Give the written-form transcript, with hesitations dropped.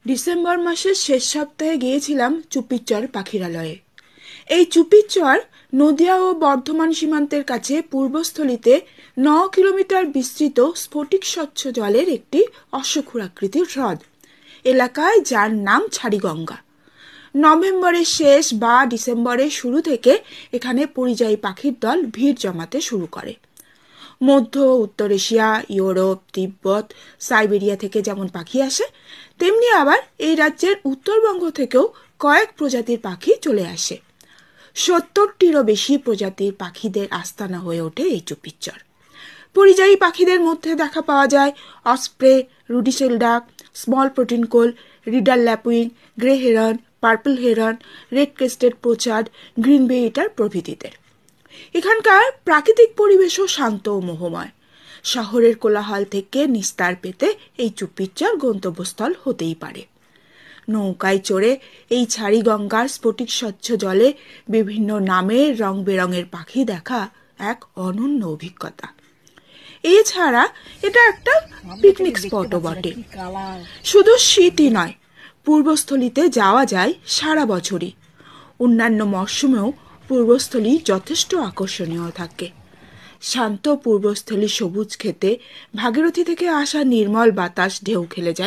December মাসের শেষ সপ্তাহে গিয়েছিলাম চুপিচর পাখিরালয়ে। এই চুপিচর নদিয়া ও বর্ধমান সীমান্তের কাছে পূর্বস্থলীতে 9 কিলোমিটার বিস্তৃত স্ফটিক স্বচ্ছ জলের একটি অশ্বক্ষুরাকৃতির হ্রদ এলাকায়, যার নাম ছাড়িগঙ্গা। নভেম্বরের শেষ বা ডিসেম্বরের শুরু থেকে এখানে পরিযায়ী পাখির দল ভিড় জমাতে শুরু করে। মধ্য উত্তর এশিয়া, ইউরোপ, তিব্বত, সাইবেরিয়া থেকে যেমন পাখি আসে, তেমনি আবার এই রাজ্যের উত্তরবঙ্গ থেকেও কয়েক প্রজাতির পাখি চলে আসে। 70টিরও বেশি প্রজাতির পাখিদের আস্তানা হয়ে ওঠে এই চুপিচর। পরিযায়ী পাখিদের মধ্যে দেখা পাওয়া যায় osprey, ruddy shelduck, small pratincole, রিডার lapwing, grey heron, purple heron, red crested pochard, green bee-eater প্রভৃতিদের। এখানকার প্রাকৃতিক পরিবেশও শান্ত ও মোহময়। শহরের কোলাহল থেকে নিস্তার পেতে এই চুপিচর গন্তব্যস্থল হতেই পারে। নৌকায় চড়ে এই ছাড়িগঙ্গার স্ফটিক স্বচ্ছ জলে বিভিন্ন নামের রং বেরঙের পাখি দেখা এক অনন্য অভিজ্ঞতা। এছাড়া এটা একটা পিকনিক স্পটও বটে। শুধু শীতই নয়, পূর্বস্থলীতে যাওয়া যায় সারা বছরই। অন্যান্য মরশুমেও পূর্বস্থলী যথেষ্ট আকর্ষণীয় থাকে। শান্ত পূর্বস্থলী সবুজ খেতে ভাগীরথী থেকে আসা নির্মল বাতাস ঢেউ খেলে যায়